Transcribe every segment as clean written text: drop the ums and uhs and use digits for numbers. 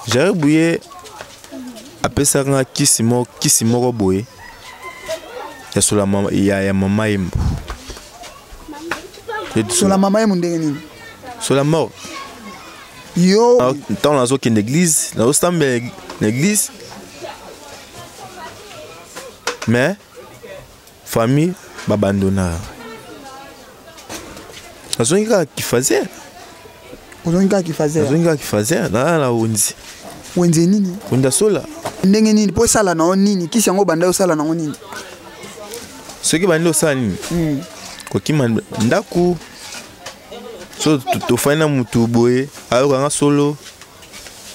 Jaribu ye apesanga kisi moko boye ya sola mama ya mama yembo. Sola mama yembo ndenge nini? Sola mort. Yo dans la zone qui l'église, dans l'église. Mais famille babandonna. La zone qui faisait. Ozonga qui faisait. Ozonga qui faisait la onzi. Wenze nini? Wenda sola. Ndenge nini po sala na nini? Kisi yango banda yo sala na nini? Ce qui banda sala nini? Ko ki ndaku. So to faina mutu boye, ayo nga solo.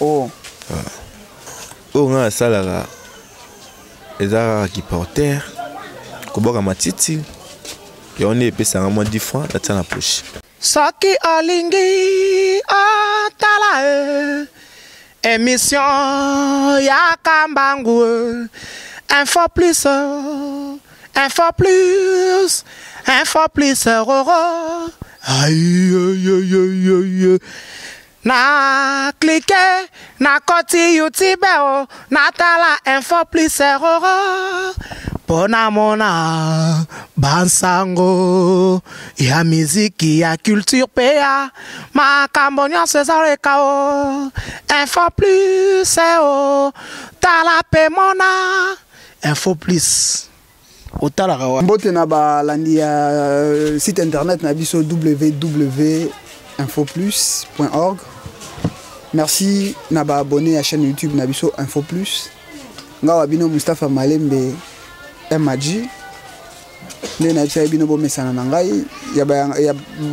Oh. Oh nga sala eza ki porter. Ko boka matiti. Ya on epesa nga moins 10 francs na tana poche. Saki alingi atala émission ya kambangu info plus roro aïe na cliquer na koti YouTube na tala info plus roro pona mona bansango ya miziki ya culture pea makambo nyonso ezaleka o info plus tala pe mona info plus otalaka wa mbote na balandi ya site internet na biso www.infoplus.org. Merci na ba abonné à chaîne YouTube na biso Info Plus. Ngawa bino Mustafa Malembe MAG. Ne na tsa bino bo mesana na ngai ya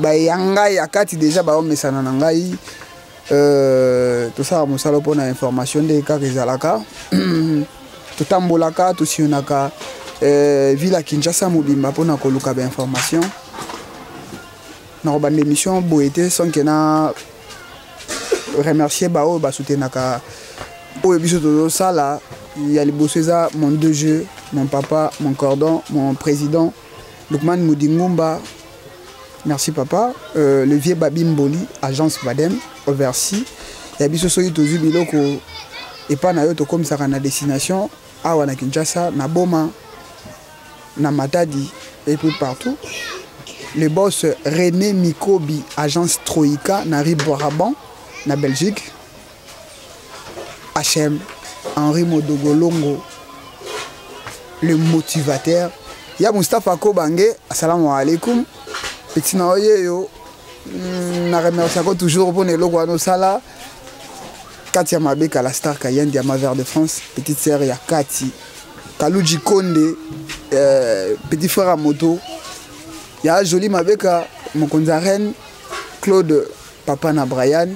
bayanga ya kati déjà ba mesana na ngai to sa mosalo pona information de ka rezalaka to tambolaka to sionaka villa Kinshasa mobimba pona koluka ba information na ba émission boete sans que na remercier bao ba soutenaka o biso to sala ya liboseza mon deux jeux mon papa mon cordon mon président Lukman Moudingumba. Merci papa. Le vieux Babimboli agence Badem au Versi ya biso soyi to zubiloko et pas na yo to comme ça na destination awa na Kinshasa na Boma na Matadi et puis partout. Le boss René Mikobi agence Troïka na Riborabon na Belgique. HM Henri Modogolongo le motivateur ya Mustafa Kobange. Assalamu alaikum petit na oyeyo na remercie toujours pour les logos no sala Katia Mabeka la star Kayende ya Maver de France petite sœur ya Kati Kaluji Konde petit frère à moto ya Joli Mabeka Mokonza Reine Claude Papa na Brian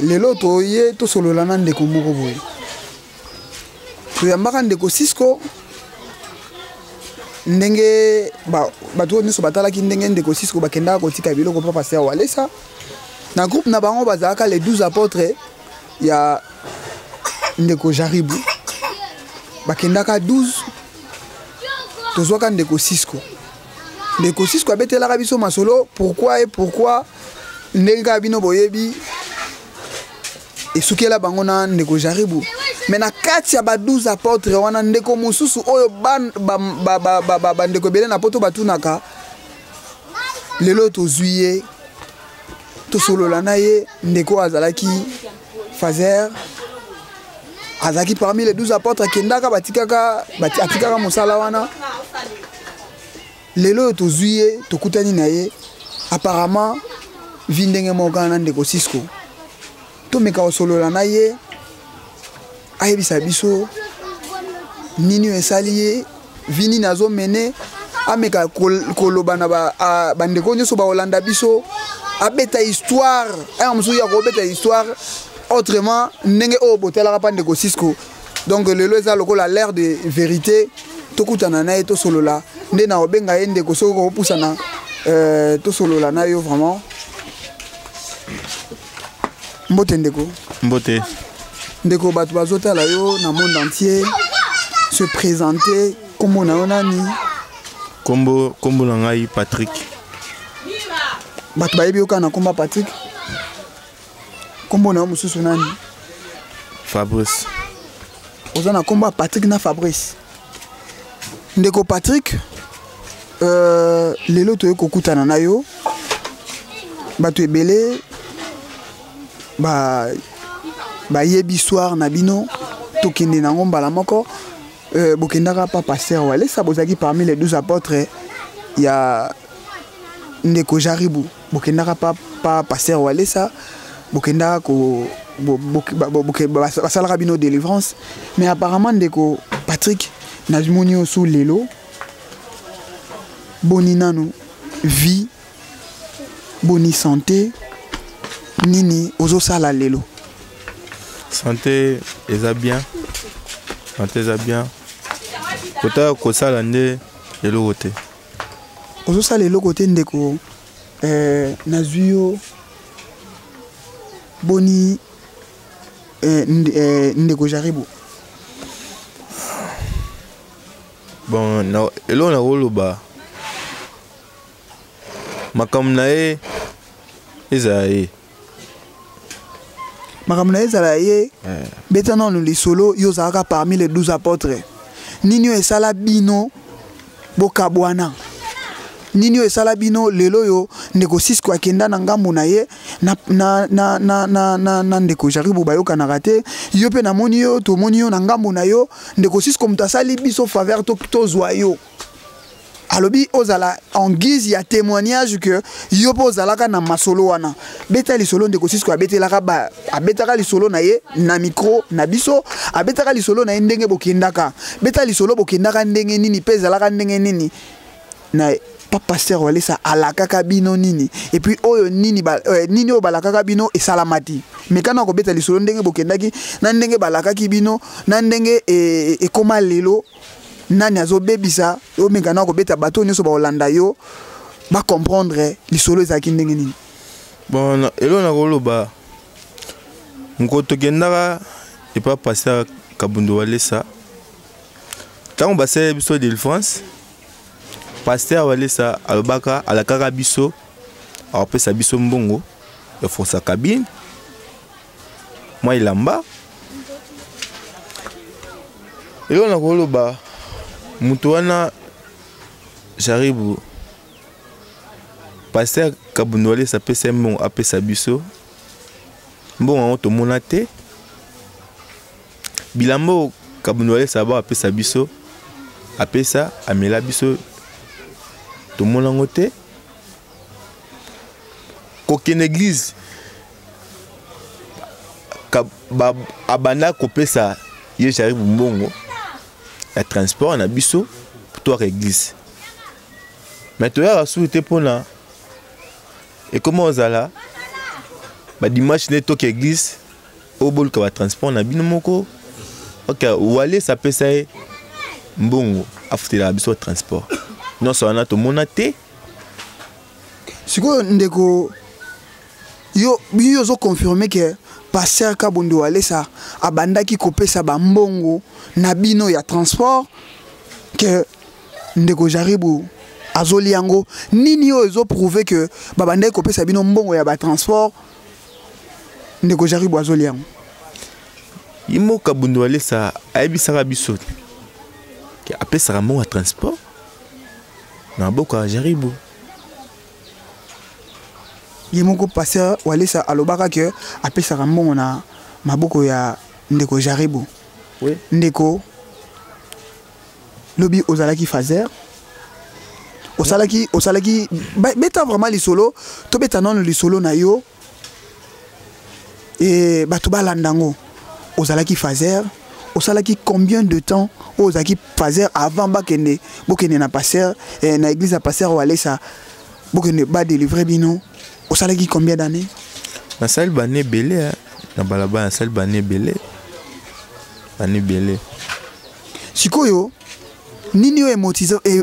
lelo to ye to solo lana ndeko moko boye to ya mbaka ndeko Cisco ndenge bato nyonso batalaki ndenge ndeko Cisco bakenda kotika biloko papa Pasteur Walesa na groupe na bango bazalaka les 12 apôtres ya ndeko Jaribu bakendaka 12 tozwaka ndeko Cisco abetelaka biso masolo pourquoi ndenge bino boyebi esukela bango na ndeko Jaribu mais na kati ya ba 12 apôtres wana ndeko mususu oyo ndeko bele na poto batunaka lelo tozuye to solola na ye ndeko azalaki Fazer azalaki parmi les 12 apôtres kendaka atikaka mosala wana lelo tozuye tokutani na ye apparemment vindenge moka na ndeko Cisco to meka solola na ye ayebisa biso nini esali ye vini nazo mene ameka koloba na bandeko nyonso baolanda biso abeta histoire musu ya kobeta histoire autrement ndenge o botelaka pa ndeko Cisco. Donc lelo eza lokola l'air de vérité tokutana na ye to solola nde na obenga ye ndeko soko kopusana to solola na yo vraiment mbote ndeko Mbote ndeko bato bazotala yo na monde entier se présenter kombo na yo nani kombo na ngai Patrick bato bayebi yo kana komba Patrick Kombo na mususu nani? Fabrice. Oza na kombo Patrick na Fabrice. Ndeko Patrick lelo toye kokutana na yo. Bato ebele ba yebi soir na bino tokende na ngomba la moko bokendaka pa pasteur wale sa bozaki parmi les 12 apôtres ya Ndeko Jaribou bokendaka pa pasteur wale sa bokendaka ko basalaka bino délivrance mais apparemment Ndeko Patrick nazimoni osu lelo boni nanu vie boni santé nini ozo sala lelo. Santé eza bien. Santé eza bien. Kota ko sala nde lelo côté. Ozo sala lelo côté Ndeko nazuyo boni Ndeko Jaribou. Bon, na elo na roloba. Makamna e Ezaïe. Makamna Ezaïe. Beta non li solo yozaka parmi les 12 apôtres. Nini esala bino bokabwana. Nini esala bino lelo yo Ndeko Cisco akenda na ngambo na ye na Ndeko Jaribou bayoka na rate yo pe na moni yo to moni yo na ngambo na yo Ndeko Cisco mutasali biso faveur to zoyo. Alobi ozala en guise ya témoignage que yo po ozalaka na masolo wana beta lisolo Ndeko Cisco abetelaka ba abetaka lisolo na ye na micro na biso abetaka lisolo na ndenge bokendaka beta lisolo bokendaka ndenge nini pe zalaka ndenge nini na pa pasteur wale sa alakaka bino nini et puis oyo nini nini o balakaka bino esalamati mekana ko beta lisolo ndenge bokendaki na ndenge balakaki bino na ndenge ekoma lelo nani azo bebisa o mekana ko beta bato nyoso ba Holanda yo ba comprendre lisolo ezaki ndenge nini. Bon elo na koloba ngoto kendaka et pas passer Kabundu wale sa tango base biso de France pasteur wale sa alobaka alakaka biso apesa biso mbongo ya força cabine moi ilamba elo na koloba mutu wana Jaribou pasteur Kabundu wale sa pesa mbongo apesa biso mbongo tomona te bilambo Kabundu wale sa ba apesa biso apesa amela biso tomona ngote koken église abanda kopesa ye Jaribou mbongo ya transport na biso pour église mais toya souté pona et comment ozala ba dimanche ne to église au bol ka transport na bino moko OK wale sa pesa mbongo afutela biso transport non ça on a tout monaté siko Ndeko yo zo confirmer que pasteur Kabundu wale sa abandaki kopesa ba mbongo na bino ya transport que Ndeko Jaribou azoli yango nini yo zo prouver que babandaki kopesa bino mbongo ya ba transport Ndeko Jaribou azoli yango yimo Kabundu wale sa ayebisaka biso que apesaka mbongo ya transport na boka Jaribou yimoko pasteur wale sa alobaka que apesaka mbongo na maboko ya Ndeko Jaribou. Oui. Ndeko lobi ozalaki fazer osalaki beta vraiment lisolo to beta non lisolo na yo et bato balandango ozalaki fazer osalaki combien de temps ozalaki fazer avant bakende bokende na pasteur na église à pasteur wale sa bokende ba délivrer bino osalaki combien d'années na salle bané belé na balaba na salle bané belé sikoyo nini yo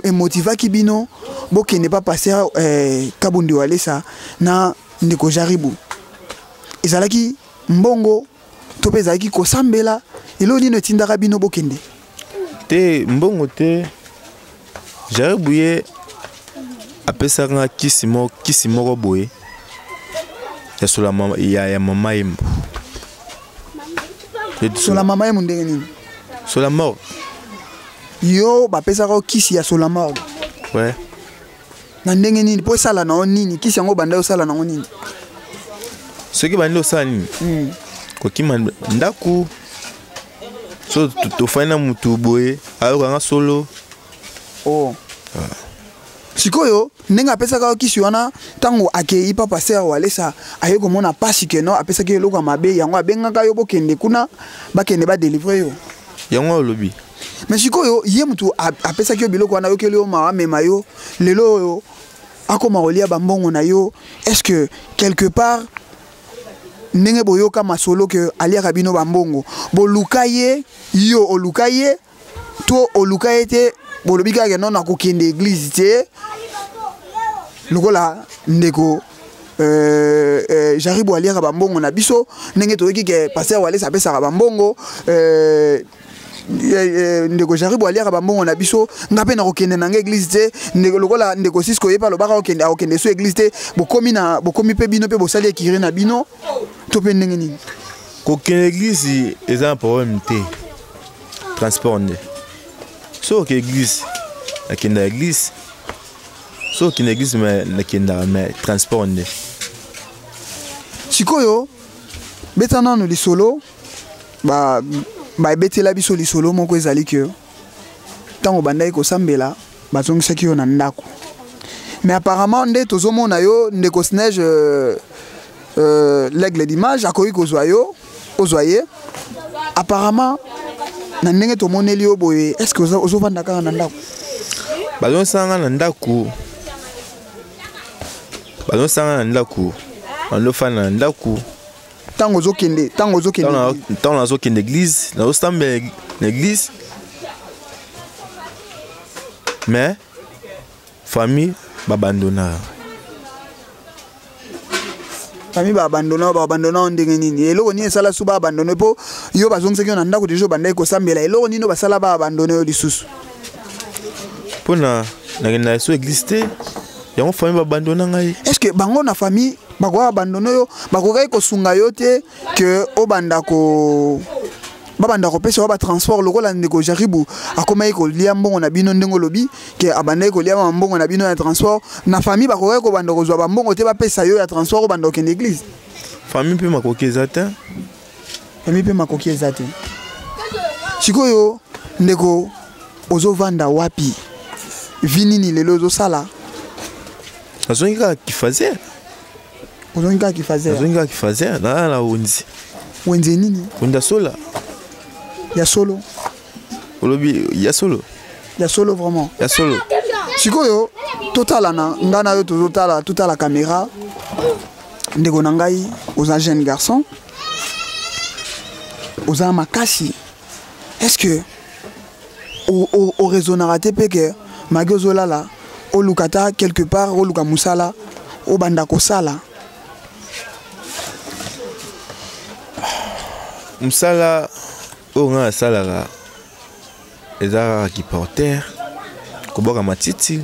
emotiva ki bino bokende pa passer Kabundu wale sa na Ndeko Jaribou ezalaki mbongo to pe ezalaki kosambela elo nini etindaka bino bokende te mbongo te Jaribou ye apesaka kisi moko boye ya sur la mama ya mama Yembo. Sur la mama Yembo ndenge nini? Sur la mort. Yo ba pesa ko kisi ya sur la mort. Ouais. Na ndenge nini po sala na nini kisi yango banda yo sala na nini? Ce qui banda yo sala nini? Ko kima ndaku. So to fana mutu boye ayo nga solo. Oh. Sikoyo nenga pesa ka kisi wana tango akei papa ser walesa ayo komona pasi ke no apesa ke loko mabe yango abenga yo bokende kuna bakende ba délivrer yo. Yango lobi. Mais sikoyo ye mutu apesa ke biloko wana yo ke yo ma mema yo lelo yo akoma olia bambongo na yo. Est-ce que quelque part ndenge boyo kama solo que alia kabino bambongo bolukaye yo olukaye to olukaye te bolobika ke non akokende église te lokola ndeko jaribu alia bambongo na biso ndenge toyoki ke pasteur wale sapesa bambongo ndeko jaribu alia bambongo na biso ngape na kokende na église te ndeko lokola ndeko Cisco yepa lobaka okende so église te bokomi pe bino pe bosali ekiri na bino to pe ndenge nini kokende église eza un problème te transport nde so ke église nakenda église so ke église nakenda mais transport nde sikoyo betana no lisolo ba ebetela biso lisolo moko ezali ke ntango bandaki kosambela bazongisaki yo na ndako mais apparemment nde tozomona yo ndeko Snege l'aigle d'image akoki kozwa yo ozwa ye apparemment na ndenge tomoneli yo boye est-ce que ozovanda kaka na ndako bazosanga na ndako bandofana na ndako tango ozokende tango nazokende église nazosambela na église mais famille babandona ndenge nini eloko nini esala su baabandone mpo yo bazongisaki yo na ndako deja bandaki kosambela eloko nini basala baabandone yo lisusu mpona nakenda so église te yango famille babandona ngai. Est-ce que bango na famille bakoka abandone yo bakokaki kosunga yo te ke obanda kopesa ba transport lokola ndeko jaribu akomaki kolia mbongo na bino ndenge lobi ke abandaki kolia mbongo na bino ya transport na famille bakokaki kobanda kozwa bambongo te bapesa yo ya transport obanda okende église famille mpe makoki eza te sikoyo ndeko ozovanda wapi vinini lelo ozosala nazongi kaka kifazer nalala wenzi nini wenda sola ya solo olobi ya solo vraiment ya solo sikoyo totala na ngana yo totala caméra ndeko na ngai oza jeune garçon oza makasi est-ce que o raisonnera te pe ke magi ozolala olukata quelque part oluka musala obanda kosala musala oyo nga asalaka eza kaka kiporter koboka matiti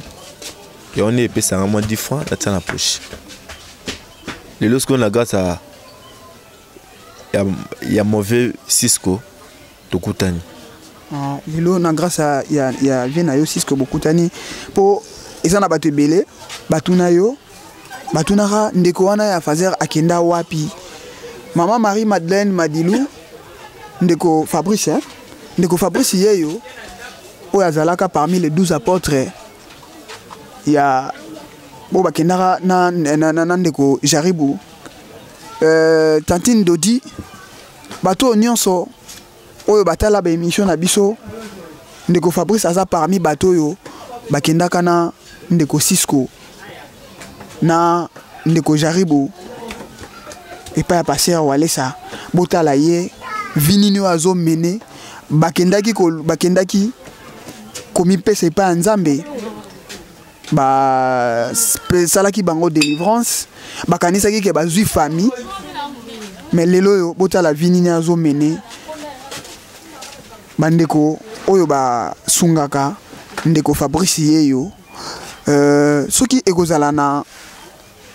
yango nde epesanga mwa 10 francs natia na poche lelo sikoyo na grâce ya mauvais Cisco tokutani lelo na grâce ya vie na yo Cisco bokutani mpo eza na bato ebele batunaka ndeko wana ya fazer akenda wapi mama Marie Madeleine Madilu ndeko Fabrice yeyo oyo azalaka parmi les 12 apôtres ya bo bakendaka na ndeko Jaribu Tantine Dodi bato nyonso oyo batala ba émission na biso ndeko Fabrice aza parmi bato oyo bakendaka na ndeko Cisco na ndeko Jaribu epa ya pasteur walesa botala ye vinini azo mene bakendaki komipesa epa ya Nzambe salaki bango délivrance bakanisaki ke bazwi famille mais lelo yo botala vinini azo mene bandeko oyo basungaka ndeko Fabrice yeyo soki ekozala na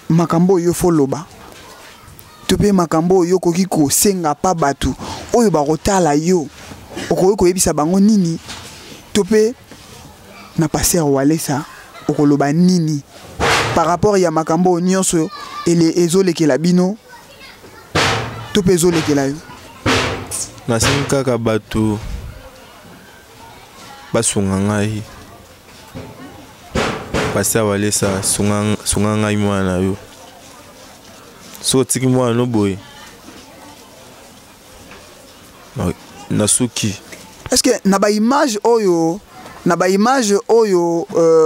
makambo yo foloba Topé makambo yo koki ko senga pa batu oyo bakotala yo okoki koyebisa bango nini topé na passer Walesa okoloba nini par rapport ya makambo nyonso ele ezolekela bino topé ezolekela yo nasengi kaka batu basunga ngai passer Walesa sunga ngai mwana yo so tiki mwana no boy nasuki est-ce que na ba image oyo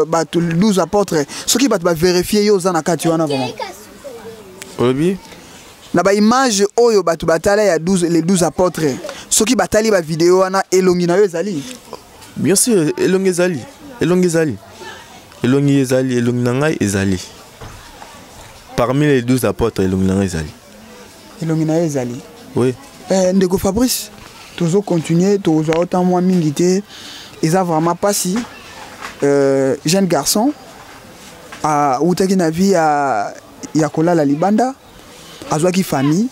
batu 12 apôtres soki batu ba vérifier yo za na kati wana vraiment olobi na ba image oyo batu batala ya 12 les 12 apôtres soki batali ba vidéo wana elongi na yo ezali bien sûr elongi na ngai ezali parmi les 12 apôtres elongi na ngai ezali oui ndeko Fabrice toujours continuer toujours autant moi mingité ils a vraiment pas si jeune garçon a utaki na vie ya kolala libanda azwaki famille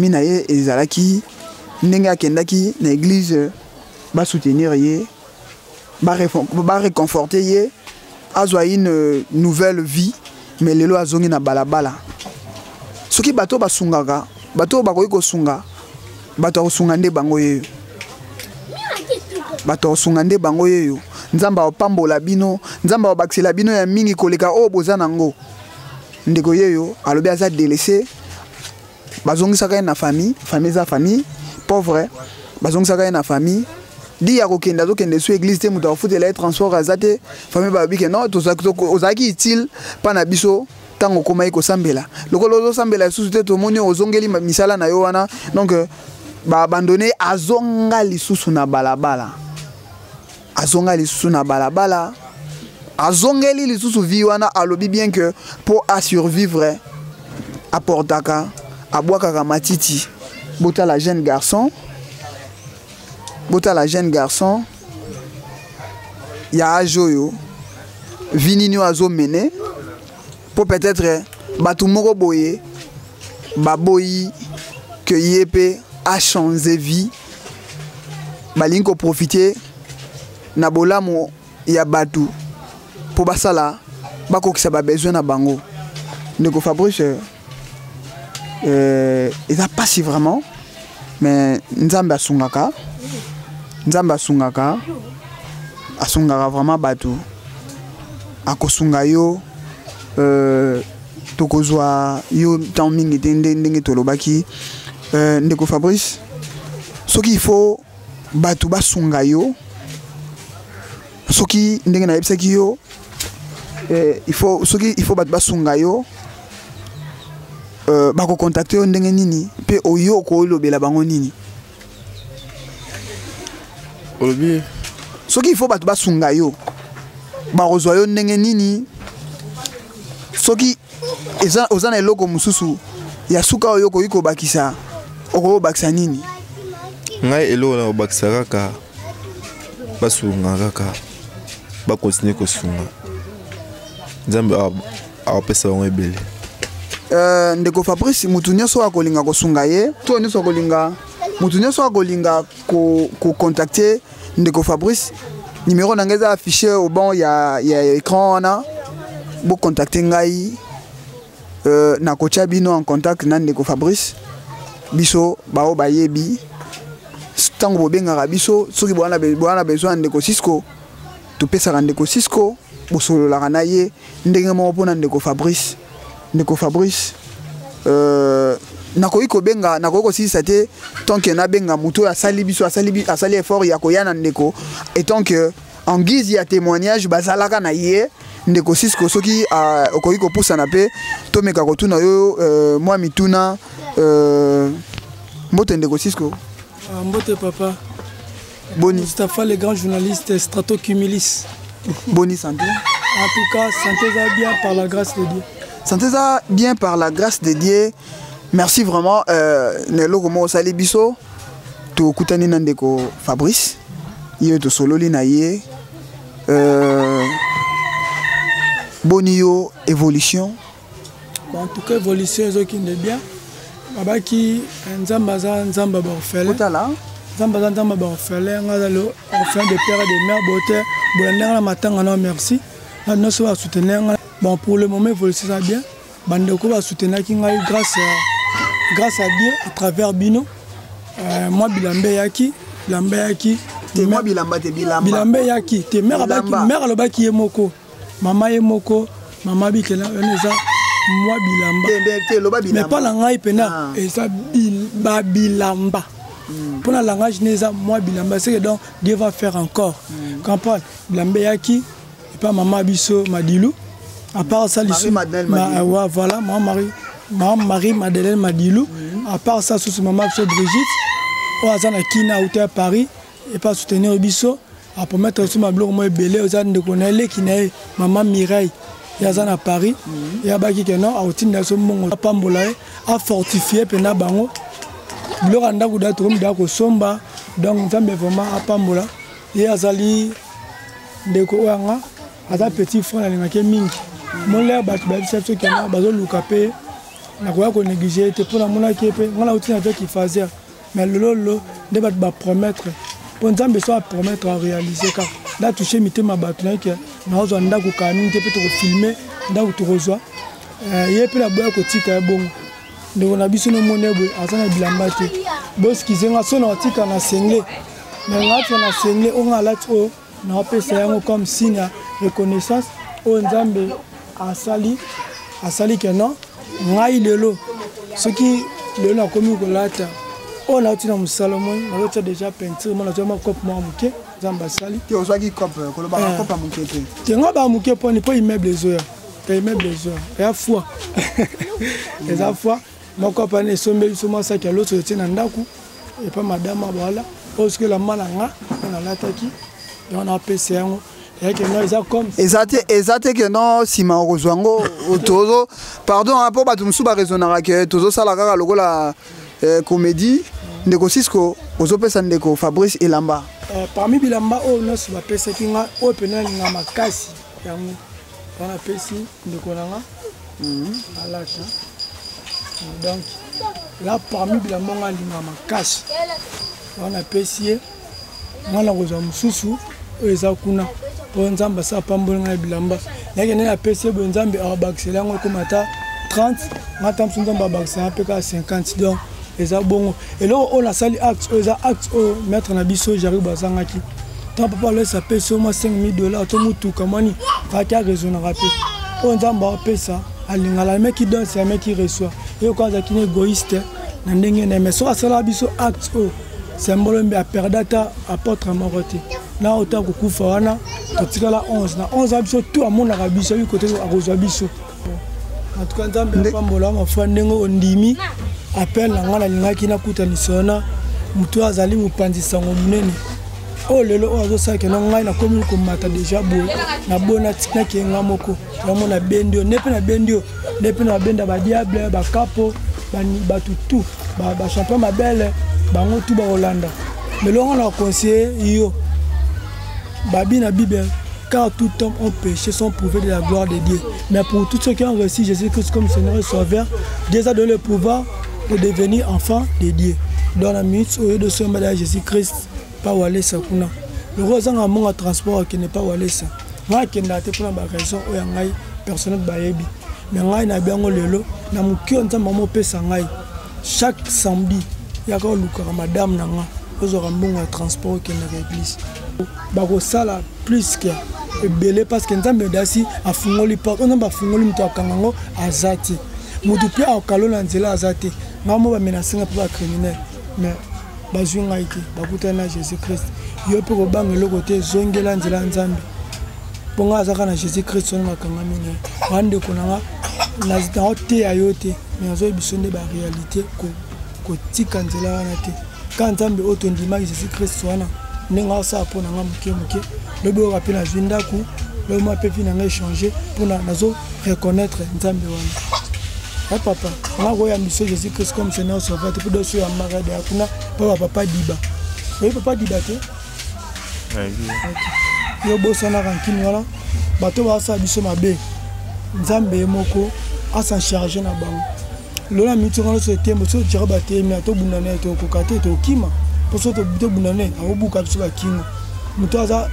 na ye ezalaki ndenge akendaki na église ba soutenir ye ba réconforter ye azwa une nouvelle vie mais lelo azongi na balabala soki bato basungaka bato bakoki kosunga bato kosunga nde bango yeyo nzamba opambola bino nzamba obakisela bino ya mingi koleka o boza nango ndeko yeyo alobi aza délaissé bazongisaka ye na famille za famille pauvre bazongisaka ye na famille di ya kokende azokende su église te moto akofutela ye transport aza te famille bayobi ke non ozalaki utile mpa na biso ntango okoma ye kosambela lokolo ozosambela lisusu te tomoni ozongeli misala na yo wana donc baabandone azonga lisusu na balabala azongeli lisusu vie wana alobi bien que pour à survivre aportaka abwakaka matiti bota la jeune garçon ya ajoyo vinini azo mene pour peut-être batu moko boye baboyi que yepe a changé vie balinko profiter na bolamo ya batu pour basala bakokisa ba besoin na bango ndeko Fabrice il a pas si vraiment mais nzambe asungaka vraiment batu akosunga yo tokozwa yo tant mingi ndenge tolobaki ndeko Fabrice soki il faut batu basunga yo soki ndenge na yebisaki yo il faut batu basunga yo bako contacter yo ndenge nini pe oyo ko lobela bango nini olobi soki il faut batu basunga yo bakozwa yo ndenge nini soki ozana eloko mususu ya suka oyo koki kobakisa okobakisa nini ngai eloko na kobakisa kaka basunga kaka bakontinue kosunga nzambe apesa bango ebele ndeko Fabrice mutu nyonso akolinga kosunga ye to nyonso akolinga mutu nyonso akolinga kocontacter ndeko Fabrice numéro na ngai eza affiché au bon ya écran wana bocontacter ngai nakotia bino en contact na ndeko Fabrice biso bao bayebi ntango bobengaka biso soki boana besoin ndeko Cisco topesaka ndeko Cisco bosololaka na ye ndenge moko mpona ndeko Fabrice nakoki kosilisa te tant que nabenga mutu asali biso asali effort ya koya na ndeko et tant que en guise ya témoignage bazalaka na ye ndeko Cisco soki okoki kopusana pe tomeka kotuna yo mwa mituna mbote ndeko Cisco mbote papa boni Mustapha le grand journaliste Strato Cumulis boni santé en tout cas santé va bien par la grâce de Dieu santé ça bien par la grâce de Dieu merci vraiment nelo komo sali biso to kutani na ndeko Fabrice ye to sololi na ye boni yo évolution en tout cas évolution ezokinde bien babaki nzamba za nzamba ba orphelin nzamba za nzamba ba orphelin nga zalo orphelin de père et de mère bote bolanda na matanga na merci na noso va soutenir bon pour le moment vous le savez bien bandeko va soutenir ki ngai grâce à Dieu à travers Bino moi Bilambe yaki te moi Bilambe yaki te mère alobaki ye moko mama ye moko mama bikela eza moi Bilamba mais pas la ngai pena et ça Bilamba pour la langage neza moi Bilamba c'est que donc Dieu va faire encore campagne Bilambe yaki et pas maman biso Madilou à part ça voilà Marie Madeleine Madilou à part ça sous maman biso Brigitte au azana kina ou à Paris et pas soutenir biso à promettre sur ma blog moi belé aux ânes de connaître qui n'est maman Mireille yazana à Paris ya baki que non à outil so mongo pambola a fortifier pena bango blog anda kuda to mda ko somba donc nzambe vraiment a pambola et azali ndeko wanga aza petit frère na ngake mingi mon l'air bat ba chef so kana bazo lukape na ko ya ko négliger te pour na mona kepe ngala outil na qui faisait mais lolo de bat ba promettre pour nzambe soit promettre à réaliser car là toucher mité ma batna que na ozo ndako ka mingi te peut filmer ndako to rejoa ye pe la boya ko tika bongo ndeko na biso no monebo azana Bilamba te boss kizenga so na tika na sengle mais ngati na sengle on a là to na pesa yango comme signe de reconnaissance o nzambe asali que non ngai lelo ce qui le na komi ko lata on a tina musalomon na lota déjà peinture mon na ma cop mo muke nzamba sali te ozwaki cop ko loba cop muke te te ngaba muke poni po immeuble zoya te immeuble zoya ya foi eza foi mon cop ne sombe suma ça que l'autre tina ndaku et pas madame voilà parce que la malanga on a lataki et on a pesa yango Ezate que non si ma rozwango tozo pardon pour ba tumsu ba raisonnera que tozo sala kaka lokola comédie ndeko Cisco ozo pesa ndeko Fabrice Elamba parmi Bilamba o no si ba pesa kinga o pena nga makasi yango on a pesi ndeko nanga alata donc là parmi Bilamba nga linga makasi on a pesi ngala rozwa mususu eza kuna pour nzamba sa pambola na Bilamba yake na PC bo nzambe a baxela ngo komata 30 matam nzamba baxela pe ka 50 donc eza bongo et là on a sali acte eza acte o mettre na biso j'arrive bazangaki tant papa le sa PC au moins $5,000 to mutu kamani va ka raison na rapé on nzamba pesa alingala mec qui donne c'est un mec qui reçoit et quand ça qui est égoïste na ndenge na mais so asala biso acte o symbole mbe a perdata apôtre Morote na autant que kufa wana totikala 11 na 11 abiso tout amona kabiso yi côté akozwa biso en tout cas nzambe pambola mafa ndenge ondimi appel na ngana lingaki na kutani sona mutu azali mupanzi sango munene o lelo o azo sake na ngai na komi ko mata déjà bo na bona tika ke ngamoko yamona bendio nepe na bendio nepe na benda ba diable ba capo bani batutu ba champion mabele bango tout ba Hollande mais là on a conseillé yo Babi na Bible, car tout homme ont péché sont prouvés de la gloire de Dieu. Mais pour tous ceux qui ont reçu Jésus-Christ comme Seigneur et Sauveur, Dieu a donné le pouvoir de devenir enfant de Dieu. Dans la minute où il y a de ce médaille Jésus-Christ, pas Walé Sakuna. Le roi a un transport qui n'est pas Walé Sa. Moi qui n'ai pas de raison où il y a un personnel bayebi. Mais moi il y a bien le lot, na muki on t'a maman pesa ngai. Chaque samedi, il y a encore le madame nanga. Vous aurez un bon transport qui est dans l'église. Bakosala plus que belé parce que nzambe dasi afungoli porte on ba fungoli mto akangango azati mutu pe akalola nzela azati ngamo ba menacinga pa criminel mais bazunga iki bakutana Jésus Christ yo pe ko bangelo côté zongela nzela nzambe ponga azaka na Jésus Christ on makanga mine wande konanga na zita hote ayote mais azo bisonde ba réalité ko tika nzela wana te quand nzambe otondima Jésus Christ wana nenga sa pour nanga muke le bo rappeler na jindaku le mo pe fi nanga échanger pour nazo reconnaître nzambe wana papa nga go ya miso Jésus Christ comme Seigneur Sauveur pour dosso ya marade akuna papa diba oui papa diba te yo bosa na rankini wala bato ba sa biso mabe nzambe moko a s'en charger na bango Lola mitungano so tembo so tshaba teme to bunane to kokate to kima. Poso to bunane a obuka so kingo. Muto aza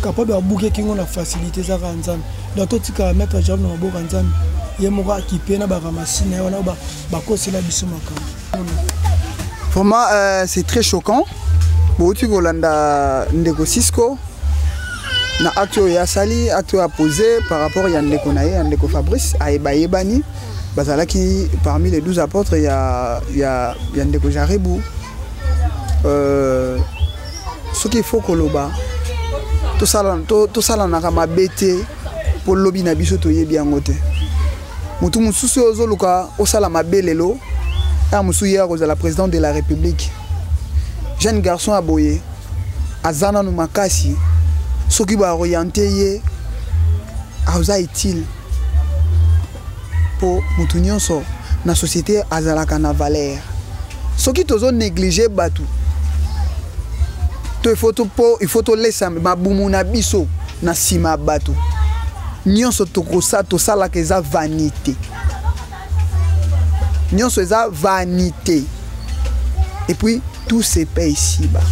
capable de bouquer kingo na facilité za kanzam. Donc to tika mettre job na boka nzam. Ye moka kipe na ba ramasser na wana ba kosela biso makam. Vraiment c'est très choquant. Bouti Golanda Ndeko Cisco na acte ya sali acte à poser par rapport à Ndeko Naye Ndeko Fabrice a Ebani bazalaki parmi les 12 apôtres il y a Ndeko Jaribou ce qu'il faut koloba tout ça na kama bete pour lobby na biso to yebi angote mutu mususu ozoluka osala mabelelo ya musu ya la présidente de la République jeune garçon aboyé azana no makasi soki ba orienté ye auza utile pour mutu nyonso na société azalaka na valeur soki tozo négliger batu to il faut to laisser mabumu na biso na sima batu nyonso tokosa to sala ke za vanité nyonso eza vanité et puis tout se paye ici-bas.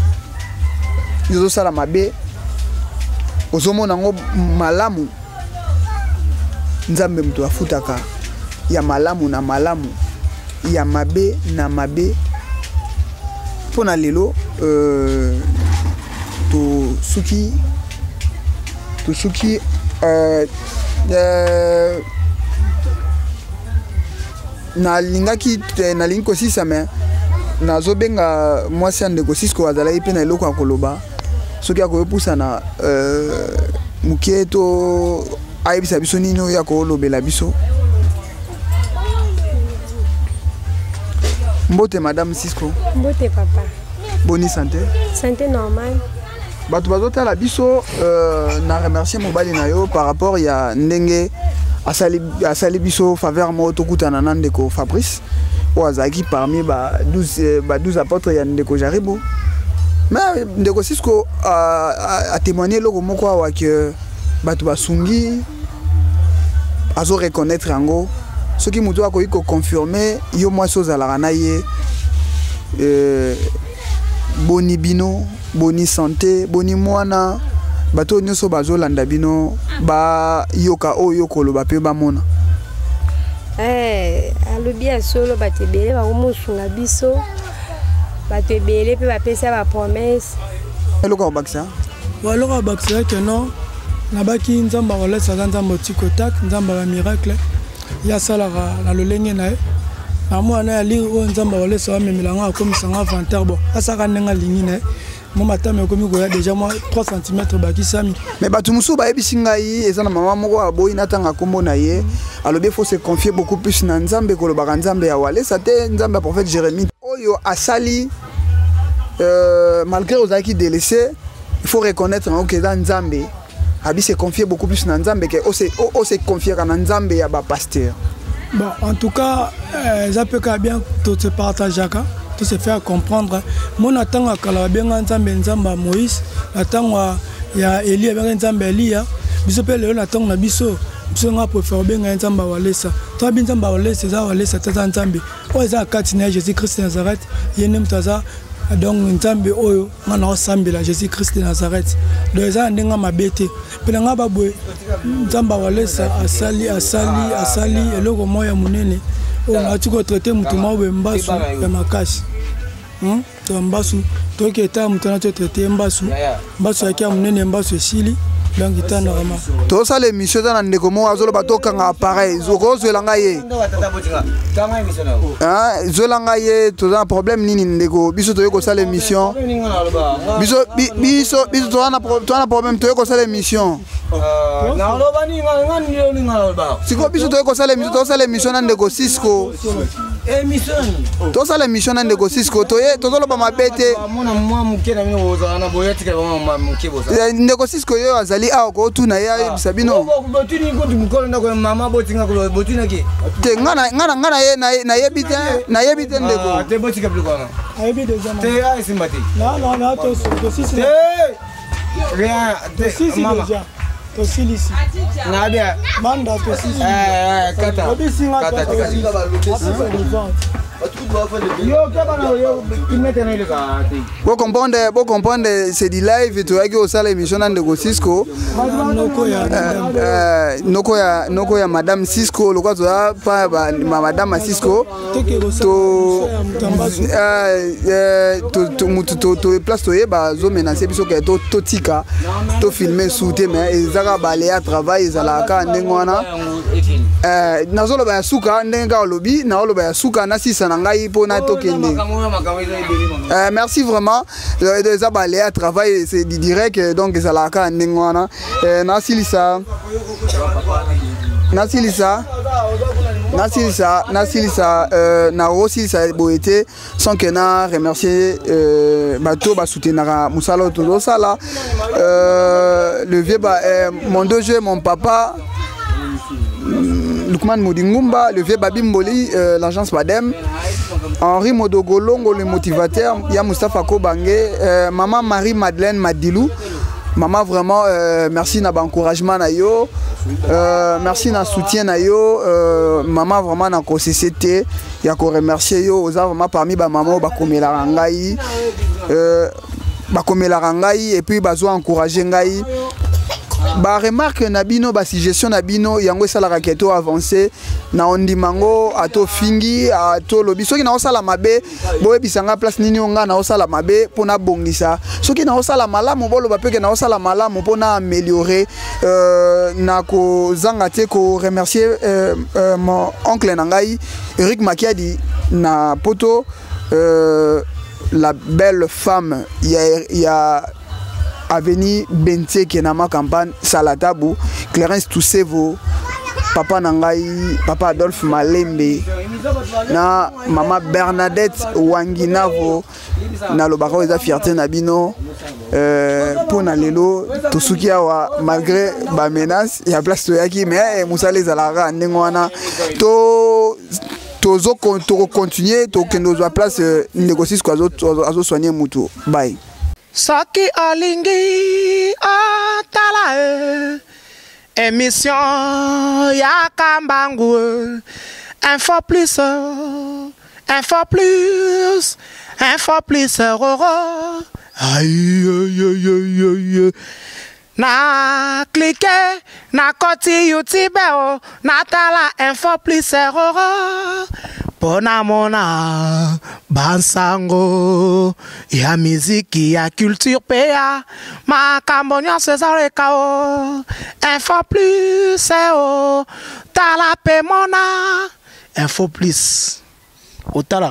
Nous avons ça la mabe. Ozomo nango malamu. Nzambe mtu afutaka. Ya malamu na malamu. Ya mabe na mabe. Pona lelo to suki na lingaki na linko sisa me nazo benga mwasi Ndeko Cisco azala ipe na eloko akoloba soki akoyepusa na mukie to ayebisa biso nino ya kolobela biso. Mbote madame Cisco. Mbote papa. Bonne santé. Santé normale. Batu bazotala biso na remercier mobali na yo par rapport ya ndenge asali biso faveur mo tokutana na Ndeko Fabrice. Ouazaki parmi 12 apôtres ya Ndeko Jaribou. Mais Ndeko Cisco a témoigné loko moko awa que batu basungi azo reconnaître yango soki mutu akoki ko confirmer yo mwasi ozalaka na ye boni bino boni santé boni mwana bato nyonso bazolanda bino ba yoka oyo koloba pe bamona. Alobi ya solo batebele ba musunga biso batebele pe bapesa ba promesse eloko bakisa waloka bakisa que non nabaki nzamba wala sa nzamba tikotak nzamba ba miracle ya sala la lolenge na na mwana ya lire o nzamba wala sa memilanga akomisanga vantar bo asaka nenga lingi na mon matin mais comme il déjà moi 3 cm baki sami mais batu musu ba ebisinga yi ezana mama moko aboyi natanga kombo na ye alobi faut se confier beaucoup plus na nzambe ko lobaka nzambe ya wale ça te nzambe prophète Jérémie oyo asali malgré aux qui délaissé il faut reconnaître que dans nzambe abi se confier beaucoup plus na nzambe que o se confier na nzambe ya ba pasteur. Bon en tout cas ça peut bien tout se partager tout se faire comprendre mon atanga kala benga nzambe nzamba Moïse atanga ya Elie benga nzambe Elia biso pe leo natanga na biso nga préfère benga nzamba walesa to binzamba walesa za walesa tata nzambe o za kati na Jésus Christ de Nazareth yene mtaza donc nzambe oyo ngana osambela Jésus Christ de Nazareth do za ndenga mabete pe nga babwe nzamba walesa asali eloko moya munene on a tout traité mutuma wembasu ya makashi to mbasu to keta mutana to traité mbasu mbasu ya kia munene mbasu esili donc itana vraiment to ça l'émission dans Ndeko mo azolo batoka nga appareil zoko zelanga ye zelanga ye to za problème nini Ndeko biso to yoko ça l'émission biso to ana problème to yoko ça l'émission siko biso to yoko ça l'émission na Ndeko Cisco to ça l'émission na Ndeko Cisco to ye to zoloba mabete Ndeko Cisco yo azali a ko tuna ya bisabino te ngana ye na yebite Ndeko te botika blikwana ayebi déjà te ai simbati non to Cisco rien mama tosilisi na bien manda tosilisi kata Vous comprenez, c'est du live, tu as vu au salle émission de Cisco. Noko ya Madame Cisco, le quoi tu as pas Madame Cisco. Tu place tu es bas zo menacer biso que to tika to filmer sous-té mais ils ara balé à travail ils ala ka ndengwana nazolo ba suka ndenga lobi na lo ba suka na sisa na ngai pona to kende. Merci vraiment les abalé à travail c'est du direct donc ils ala ka ndengwana na silisa na aussi ça boité sans que na remercier bateau ba soutenir musalo tout ça là le vieux mon deux jeux mon papa Lukman Modingumba, le vieux Babimboli, l'agence Badem, Henri Modogolongo, le motivateur, ya Moustapha Kobange, maman Marie-Madeleine Madilou, maman vraiment merci na encouragement na yo, merci na soutien na yo, maman vraiment na ko CCT, ya ko remercier yo, oza vraiment parmi ba maman ba komela rangai, et puis bazo encourager ngai. Ba remarque nabino ba suggestion nabino yango sala raketo avancé na ondimango ato fingi ato lobi soki na osala mabe boye bisanga place nini onga na osala mabe pona bongisa soki na osala malamu bolo ba peke na osala malamu pona améliorer na ko zanga te ko remercier mon oncle nangai Eric Makiadi na poto la belle femme il y a Avenue Bente qui est dans ma campagne Salatabu, Clarence Toussevo, papa Nangai, papa Adolphe Malembe, na maman Bernadette Wanginavo, na lo baro eza fierté na bino pour na lelo tosukia wa malgré ba menace ya place to yaki mais musale zalara ndengwana to tozo continuer to kendo zo place négocier quoi azo soigner mutu bye. Soki olingi otala émission ya Kambangu info plus aïe aïe aïe na cliquer na koti YouTube na tala info plus pona mona bansango ya miziki ya culture pea makambonya César Kao info plus tala pe mona info plus otala